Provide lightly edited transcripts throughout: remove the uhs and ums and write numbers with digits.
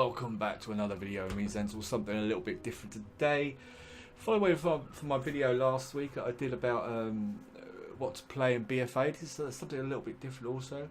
welcome back to another video of me, Zenzul. Something a little bit different today. Following from my video last week I did about what to play in BFA. This is something a little bit different also.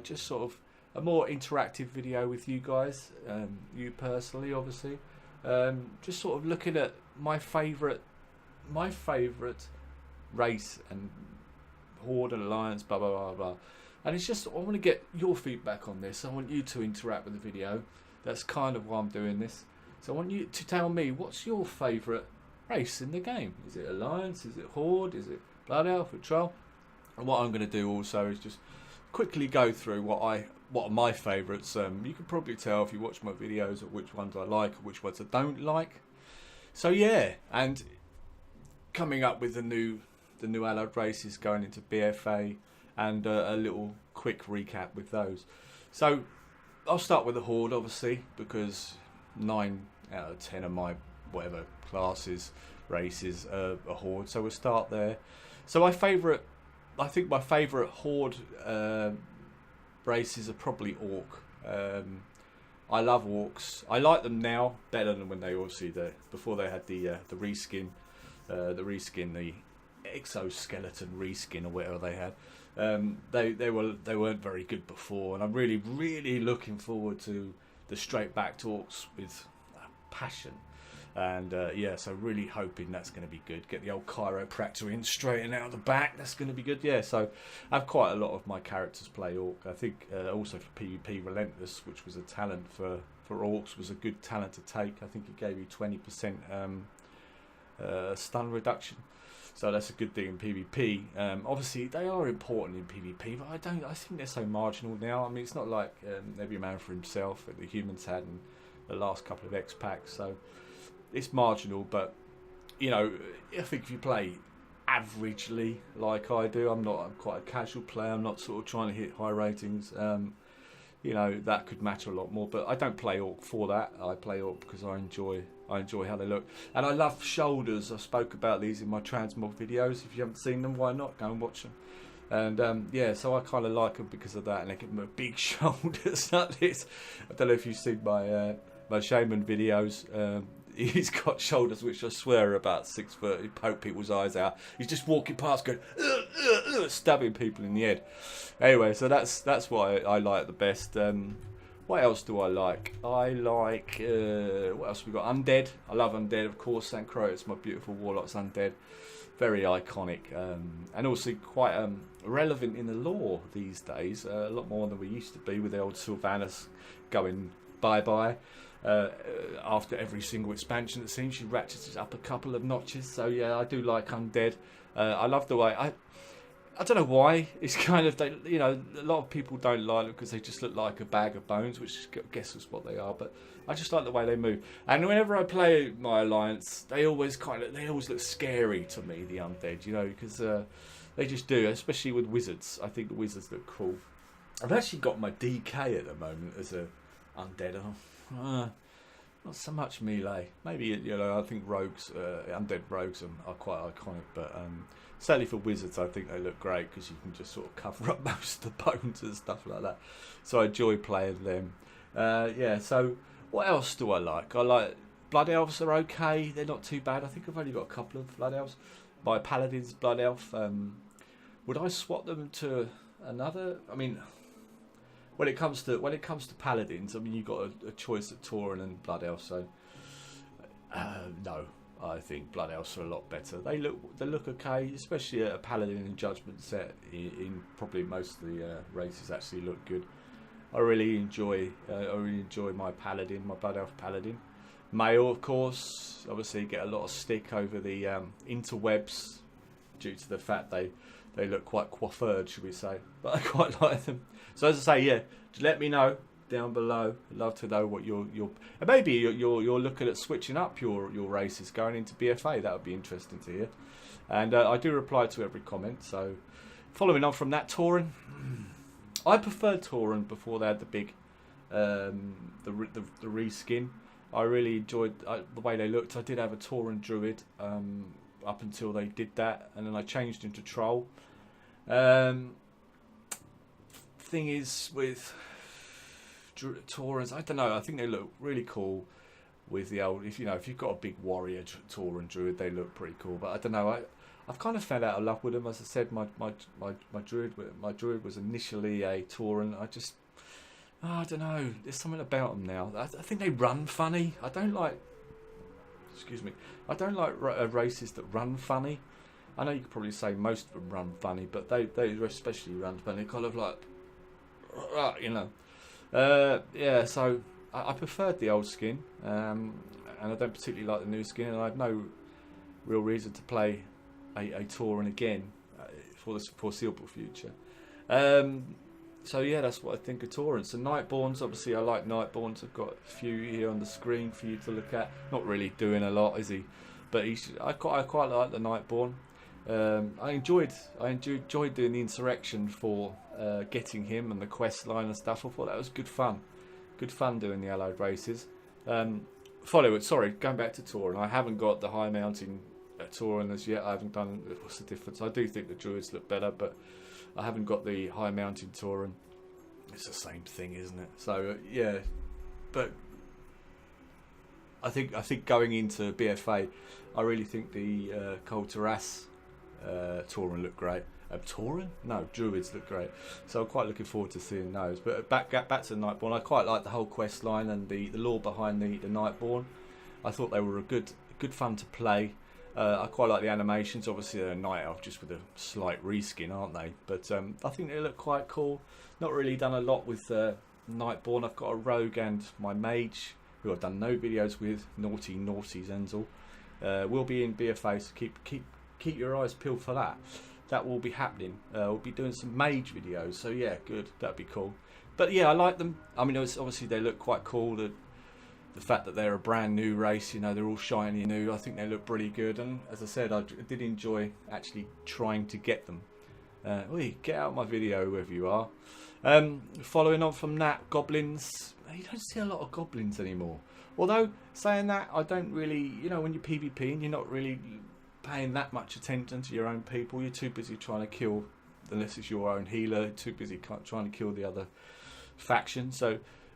Just sort of a more interactive video with you guys, you personally obviously. Just sort of looking at my favourite race and Horde and Alliance, blah blah blah blah. And it's just, I want to get your feedback on this. I want you to interact with the video. That's kind of why I'm doing this. So I want you to tell me, what's your favourite race in the game? Is it Alliance? Is it Horde? Is it Blood Elf? Patrol? And what I'm going to do also is just quickly go through what are my favourites. You can probably tell if you watch my videos of which ones I like, or which ones I don't like. So yeah, and coming up with the new allied races going into BFA. And a little quick recap with those. So I'll start with the Horde, obviously, because 9 out of 10 of my whatever classes, races are Horde. So we'll start there. So I think my favourite Horde races are probably Orc. I love Orcs. I like them now better than when they before they had the reskin, the exoskeleton reskin or whatever they had. They weren't very good before, and I'm really looking forward to the straight backed Orcs with passion. And yeah, so really hoping that's going to be good. Get the old chiropractor in straight and out of the back. That's going to be good. Yeah, so I have quite a lot of my characters play Orc. I think also for PvP, Relentless, which was a talent for Orcs, was a good talent to take. I think it gave you 20% stun reduction. So that's a good thing in PvP. Obviously, they are important in PvP, but I think they're so marginal now. I mean, it's not like every man for himself that the humans had in the last couple of X packs. So it's marginal, but you know, I think if you play averagely like I do, I'm quite a casual player. I'm not sort of trying to hit high ratings. You know, that could matter a lot more, but I don't play Orc for that. I play Orc because I enjoy how they look, and I love shoulders. I spoke about these in my transmog videos. If you haven't seen them, why not go and watch them? And yeah, so I kind of like them because of that, and they give them big shoulders like this. I don't know if you've seen my shaman videos. He's got shoulders which I swear are about 6 foot. He poke people's eyes out. He's just walking past going stabbing people in the head. Anyway, so that's what I like the best. What else do I like? I like what else we got? Undead. I love Undead, of course. Sancrotus, my beautiful warlock's Undead. Very iconic, and also quite relevant in the lore these days. A lot more than we used to be, with the old Sylvanas going bye-bye. After every single expansion, it seems she ratchets it up a couple of notches. So yeah, I do like Undead. I love the way I don't know why. It's kind of, you know, a lot of people don't like it because they just look like a bag of bones, which I guess is what they are. But I just like the way they move. And whenever I play my Alliance, they always look scary to me, the Undead, you know, because they just do, especially with Wizards. I think the Wizards look cool. I've actually got my DK at the moment as a Undead. Not so much melee. Maybe, you know, I think rogues, undead rogues are quite iconic, but certainly for wizards, I think they look great because you can just sort of cover up most of the bones and stuff like that. So I enjoy playing them. Yeah. So what else do I like? I like Blood Elves are okay. They're not too bad. I think I've only got a couple of Blood Elves. My Paladin's Blood Elf. Would I swap them to another? I mean, when it comes to paladins, I mean, you've got a choice of Tauren and Blood Elf. So no, I think Blood Elves are a lot better. They look okay, especially a paladin and judgment set. In probably most of the races actually look good. I really enjoy my paladin, my Blood Elf paladin. Male, of course, obviously get a lot of stick over the interwebs due to the fact they look quite coiffured, should we say, but I quite like them. So as I say, yeah, just let me know down below. I'd love to know what you're and maybe you're looking at switching up your races going into BFA. That would be interesting to hear. And I do reply to every comment. So following on from that, Tauren, I preferred Tauren before they had the big the reskin. I really enjoyed the way they looked. I did have a Tauren Druid up until they did that, and then I changed into Troll. Thing is with Taurens, I don't know. I think they look really cool with the old. If you've got a big warrior Tauren druid, they look pretty cool. But I don't know. I've kind of fell out of love with them. As I said, my druid was initially a Tauren. I don't know. There's something about them now. I think they run funny. I don't like. Excuse me. I don't like races that run funny. I know you could probably say most of them run funny, but they especially run funny. Kind of like, yeah. So I preferred the old skin, and I don't particularly like the new skin, and I have no real reason to play a Tauren again for the foreseeable future. So yeah, that's what I think of Taurens. So Nightborns, obviously I like Nightborns. I've got a few here on the screen for you to look at. Not really doing a lot, is he? But I quite like the Nightborn. I enjoyed doing the insurrection for getting him and the quest line and stuff. I thought that was good fun doing the allied races. Sorry, going back to Tauren, I haven't got the high mountain Tauren as yet. I haven't done. What's the difference? I do think the druids look better, but I haven't got the high mountain Tauren. It's the same thing, isn't it? So yeah, but I think going into BFA, I really think the Kul Tiras Tauren look great. Tauren? No, druids look great. So I'm quite looking forward to seeing those. But back to the Nightborn, I quite like the whole quest line and the lore behind the Nightborn. I thought they were a good fun to play. I quite like the animations. Obviously they're a night elf just with a slight reskin, aren't they? But I think they look quite cool. Not really done a lot with Nightborn. I've got a rogue and my mage who I've done no videos with. Naughty Zenzul. We'll be in BFA, so keep your eyes peeled for that. That will be happening. We'll be doing some mage videos. So yeah, good. That'd be cool. But yeah, I like them. I mean, obviously they look quite cool. The fact that they're a brand new race, they're all shiny and new. I think they look pretty good. And as I said, I did enjoy actually trying to get them. Get out my video, whoever you are. Following on from that, goblins. You don't see a lot of goblins anymore. Although, saying that, I don't really, when you're PvPing, you're not really paying that much attention to your own people. You're too busy trying to kill, unless it's your own healer, too busy trying to kill the other faction.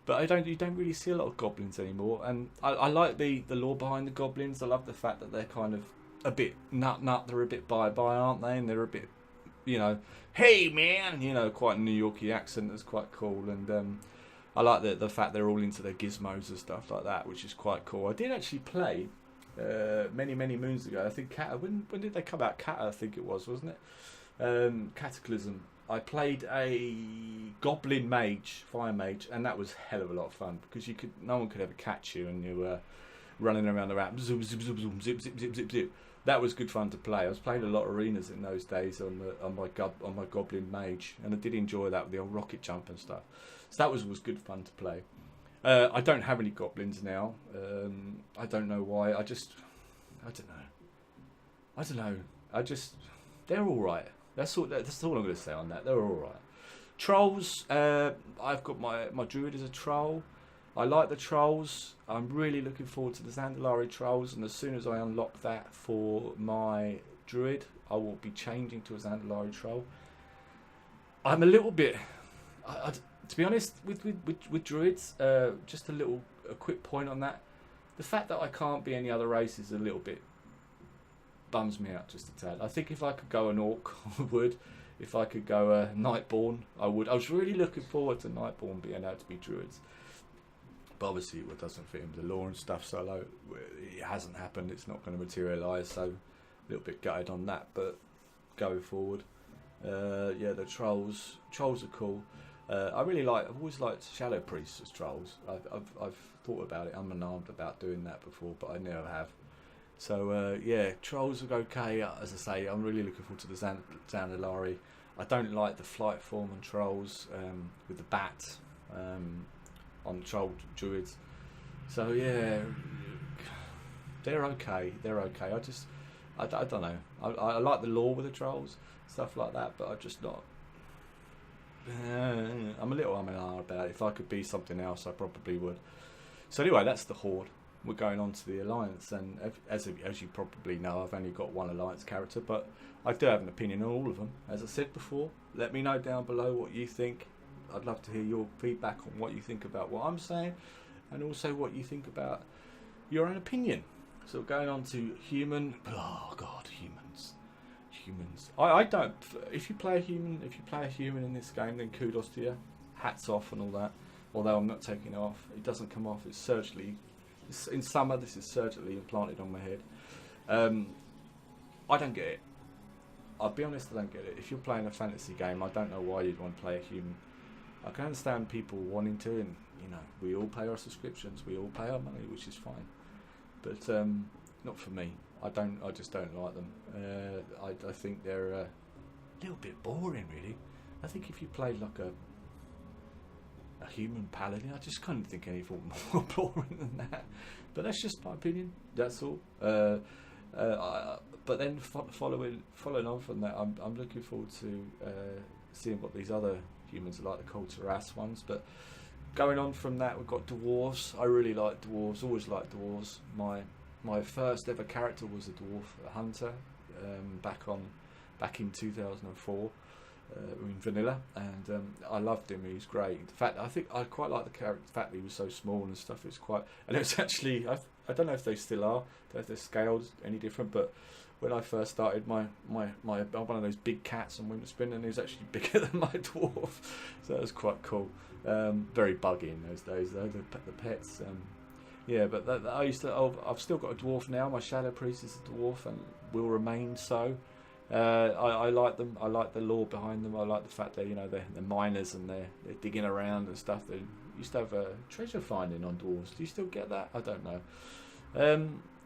But you don't really see a lot of goblins anymore, and I like the lore behind the goblins. I love the fact that they're kind of a bit nut. They're a bit bye, aren't they? And they're a bit, hey man, quite a New Yorkie accent that's quite cool. And I like the fact they're all into their gizmos and stuff like that, which is quite cool. I did actually play many moons ago. I think Cata. When did they come out? Cata, I think it was, wasn't it? Cataclysm. I played a goblin mage, fire mage, and that was a hell of a lot of fun because no one could ever catch you, and you were running around the map, zoom, zip, zip, zip, zip, zip. That was good fun to play. I was playing a lot of arenas in those days on my goblin mage, and I did enjoy that with the old rocket jump and stuff. So that was good fun to play. I don't have any goblins now. I don't know why. I don't know. They're all right. That's all I'm going to say on that. They're all right. Trolls. I've got my druid as a troll. I like the trolls. I'm really looking forward to the Zandalari trolls, and as soon as I unlock that for my druid, I will be changing to a Zandalari troll. I'm a little bit, to be honest, with druids. Just a quick point on that. The fact that I can't be any other race is a little bit bums me out just a tad. I think if I could go an orc, I would. If I could go a Nightborn, I would. I was really looking forward to Nightborn being able to be druids. But obviously it doesn't fit into the law and stuff, so it hasn't happened. It's not going to materialise, so a little bit gutted on that. But going forward, the trolls are cool. I've always liked shadow priests as trolls. I've thought about it. I'm unarmed about doing that before, but I never have. So trolls look okay. As I say, I'm really looking forward to the Zandalari. I don't like the flight form on trolls with the bat on troll druids. So yeah, they're okay. I don't know. I like the lore with the trolls, stuff like that, but I'm just not. I'm a little about it. If I could be something else, I probably would. So anyway, that's the Horde. We're going on to the Alliance, and as you probably know, I've only got one Alliance character, but I do have an opinion on all of them. As I said before, let me know down below what you think. I'd love to hear your feedback on what you think about what I'm saying, and also what you think about your own opinion. So going on to human. Oh God, humans. I don't. If you play a human in this game, then kudos to you. Hats off and all that. Although I'm not taking it off. It doesn't come off. It's surgically. In summer, this is surgically implanted on my head. I don't get it. I'll be honest, I don't get it. If you're playing a fantasy game, I don't know why you'd want to play a human. I can understand people wanting to, and you know, we all pay our subscriptions, we all pay our money, which is fine. But not for me. I just don't like them. I think they're a little bit boring, really. I think if you played like a human paladin, I just couldn't think anything more boring than that. But that's just my opinion. That's all. But then following on from that, I'm looking forward to seeing what these other humans are like, the Colter-Ass ones. But going on from that, we've got dwarves. I really like dwarves. Always liked dwarves. My first ever character was a dwarf, a hunter, back in 2004. In vanilla, and I loved him. He was great. In fact, I think I quite like the character. The fact that he was so small and stuff. It's quite, and it was actually, I don't know if they still are. I don't know if their scales any different. But when I first started, my one of those big cats on Winter Spin, and he was actually bigger than my dwarf. So that was quite cool. Very buggy in those days though. The pets. Yeah, but I've still got a dwarf now. My Shadow Priest is a dwarf and will remain so. I like them. I like the lore behind them. I like the fact that they're miners and they're digging around and stuff. They used to have a treasure finding on dwarves. Do you still get that? I don't know.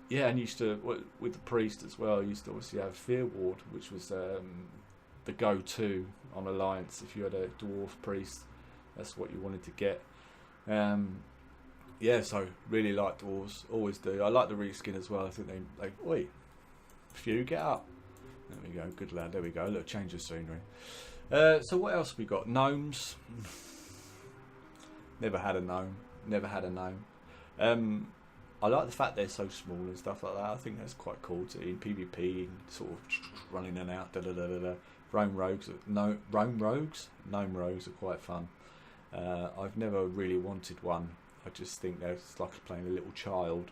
Yeah, and used to with the priest as well. Used to obviously have Fear Ward, which was the go-to on Alliance. If you had a dwarf priest, that's what you wanted to get. Yeah, so really like dwarves. Always do. I like the reskin as well. I think they oi, Few, get up. There we go, good lad. There we go. Look, change of scenery. So what else have we got? Gnomes. Never had a gnome. I like the fact they're so small and stuff like that. I think that's quite cool to in PvP, sort of running in and out. Gnome rogues are quite fun. I've never really wanted one. I just think they're like playing a little child.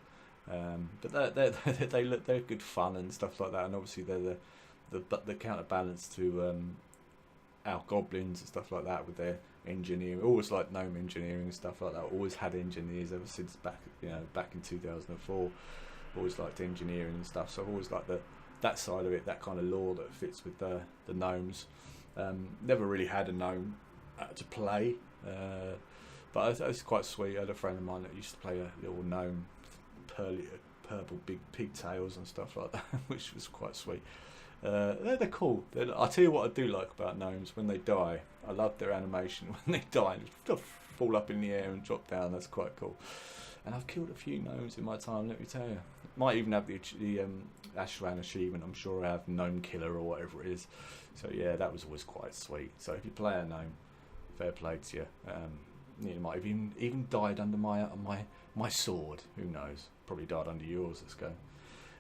But they're good fun and stuff like that. And obviously they're the counterbalance to our goblins and stuff like that with their engineering. Always like gnome engineering and stuff like that. Always had engineers ever since back in 2004. Always liked engineering and stuff. So I've always liked that side of it, that kind of lore that fits with the gnomes. Never really had a gnome to play, but it was quite sweet. I had a friend of mine that used to play a little gnome, purple big pigtails and stuff like that, which was quite sweet. They're cool. I'll tell you what I do like about gnomes: when they die, I love their animation when they die and just fall up in the air and drop down. That's quite cool. And I've killed a few gnomes in my time, let me tell you. Might even have the Ashran achievement. I'm sure I have Gnome Killer or whatever it is. So yeah, that was always quite sweet. So if you play a gnome, fair play to you. You might have even died under my sword. Who knows? Probably died under yours. Let's go.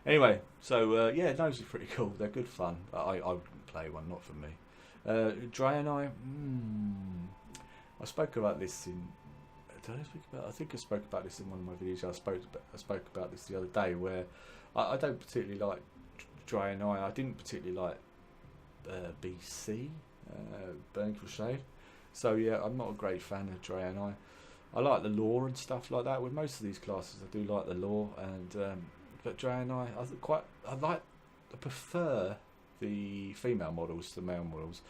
Anyway, so yeah, gnomes are pretty cool. They're good fun. I wouldn't play one, not for me. Draenei. I spoke about this in. Did I speak about? I think I spoke about this in one of my videos. I spoke about this the other day, where I don't particularly like Draenei. I didn't particularly like BC, Burning Crusade. So yeah, I'm not a great fan of Draenei. I like the lore and stuff like that. With most of these classes, I do like the lore, and but Draenei, I prefer the female models to the male models.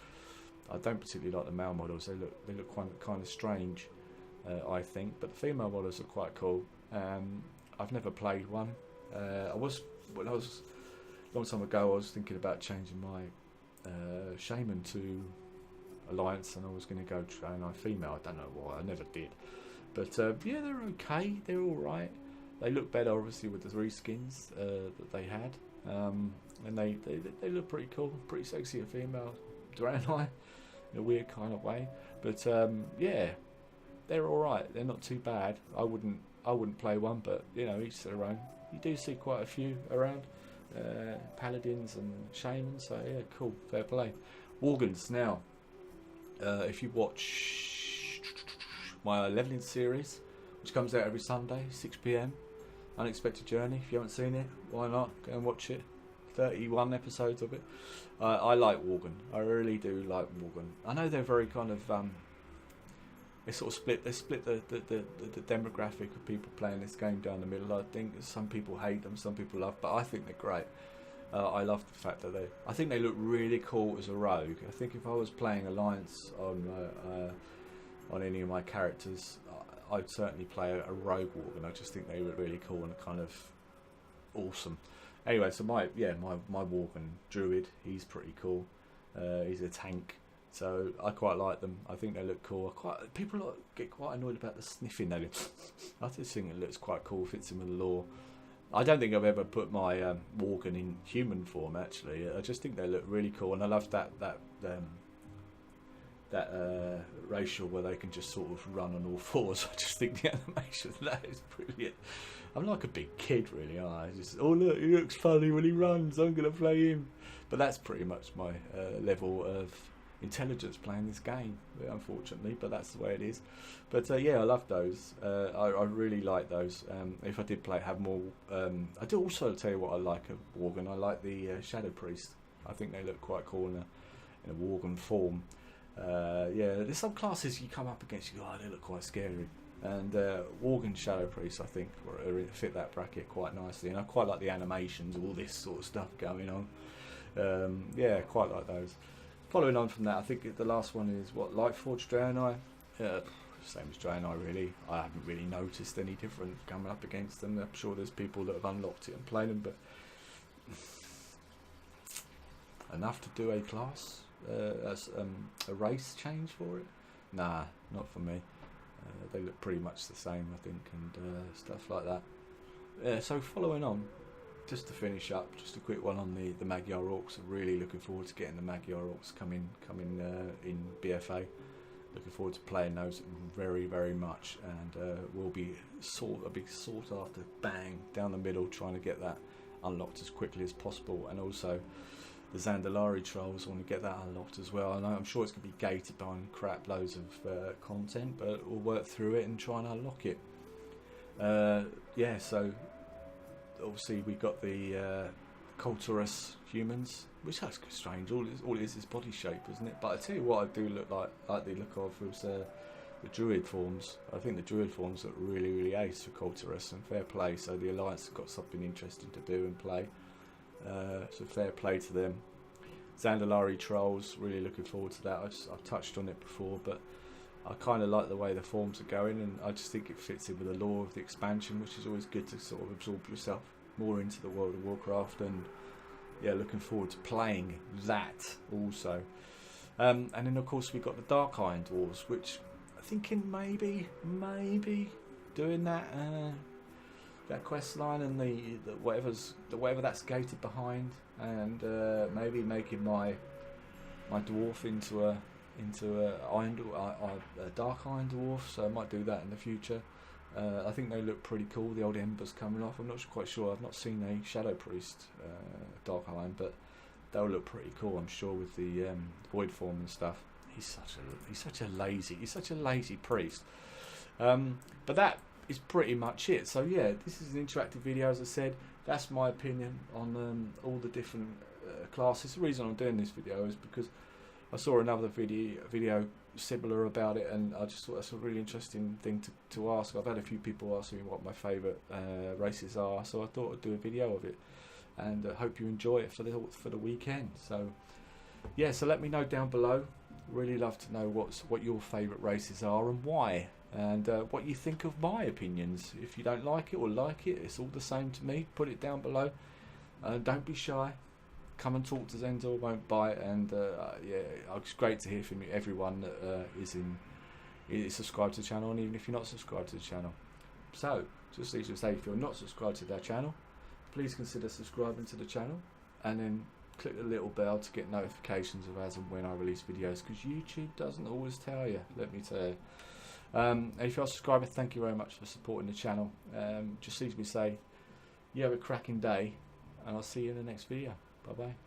I don't particularly like the male models. They look kind of strange, I think. But the female models are quite cool. I've never played one. A long time ago, I was thinking about changing my shaman to Alliance, and I was going to go Draenei female. I don't know why. I never did. But yeah, they're okay. They're all right. They look better, obviously, with the reskins that they had, and they look pretty cool, pretty sexy. A female Draenei in a weird kind of way, but yeah, they're all right. They're not too bad. I wouldn't play one, but each their own. You do see quite a few around, paladins and shamans. So yeah, cool, fair play. Worgans now. If you watch my leveling series, which comes out every Sunday, 6 PM. Unexpected Journey. If you haven't seen it, why not? Go and watch it. 31 episodes of it. I like Worgen. I really do like Worgen. I know they're very kind of they sort of split. They split the demographic of people playing this game down the middle. I think some people hate them, some people love, but I think they're great. I love the fact that I think they look really cool as a rogue. I think if I was playing Alliance on any of my characters, I'd certainly play a rogue Worgen. I just think they look really cool and kind of awesome. Anyway, so my Worgen Druid, he's pretty cool. He's a tank, so I quite like them. I think they look cool. People get quite annoyed about the sniffing. I just think it looks quite cool, fits in with the lore. I don't think I've ever put my Worgen in human form, actually. I just think they look really cool, and I love that racial where they can just sort of run on all fours. I just think the animation of that is brilliant. I'm like a big kid, really, aren't I? Just, oh look, he looks funny when he runs, I'm going to play him. But that's pretty much my level of intelligence playing this game, unfortunately, but that's the way it is. But yeah, I love those. I really like those. If I did have more, I do also tell you what I like of Worgen. I like the Shadow Priest. I think they look quite cool in a Worgen form. Yeah, there's some classes you come up against, you go, oh, they look quite scary. And Worgen Shadow Priest, I think, fit that bracket quite nicely. And I quite like the animations, all this sort of stuff going on. Yeah, quite like those. Following on from that, I think the last one is Lightforged Draenei. Same as Draenei, really. I haven't really noticed any different coming up against them. I'm sure there's people that have unlocked it and played them, but enough to do a class as a race change for it? Nah, not for me. They look pretty much the same, I think, and stuff like that. So following on, just to finish up, just a quick one on the Magyar Orcs. I'm really looking forward to getting the Magyar Orcs coming in BFA. Looking forward to playing those very, very much, and we'll be a big sought after bang down the middle, trying to get that unlocked as quickly as possible. And also the Zandalari Trolls, I want to get that unlocked as well. I'm sure it's going to be gated behind crap loads of content, but we'll work through it and try and unlock it. Yeah, so obviously we got the Culturous humans, which looks strange. All it is body shape, isn't it? But I tell you what, I do like the look of was the Druid forms. I think the Druid forms look really, really ace for Culturous, and fair play. So the Alliance have got something interesting to do and play. So fair play to them. Zandalari Trolls, really looking forward to that. I've touched on it before, but I kind of like the way the forms are going, and I just think it fits in with the lore of the expansion, which is always good to sort of absorb yourself more into the World of Warcraft. And yeah, looking forward to playing that also. And then of course we got the Dark Iron Dwarves, which I'm thinking maybe doing that quest line and the whatever that's gated behind, and maybe making my dwarf into a Dark Iron Dwarf. So I might do that in the future. I think they look pretty cool. The old embers coming off. I'm not quite sure. I've not seen a Shadow Priest Dark Iron, but they'll look pretty cool, I'm sure, with the Void form and stuff. He's such a lazy priest. But that is pretty much it. So yeah, this is an interactive video, as I said. That's my opinion on all the different classes. The reason I'm doing this video is because I saw another video similar about it, and I just thought that's a really interesting thing to ask. I've had a few people ask me what my favourite races are, so I thought I'd do a video of it, and hope you enjoy it for the weekend. So yeah, so let me know down below. Really love to know what your favourite races are and why, and what you think of my opinions. If you don't like it or like it, it's all the same to me. Put it down below. Don't be shy. Come and talk to Zenzul, won't bite. And yeah, it's great to hear from everyone that is subscribed to the channel, and even if you're not subscribed to the channel. So just need to say, if you're not subscribed to their channel, please consider subscribing to the channel, and then click the little bell to get notifications of as and when I release videos, because YouTube doesn't always tell you, let me tell you. And if you're a subscriber, thank you very much for supporting the channel. Just leaves me say, you have a cracking day, and I'll see you in the next video. Bye bye.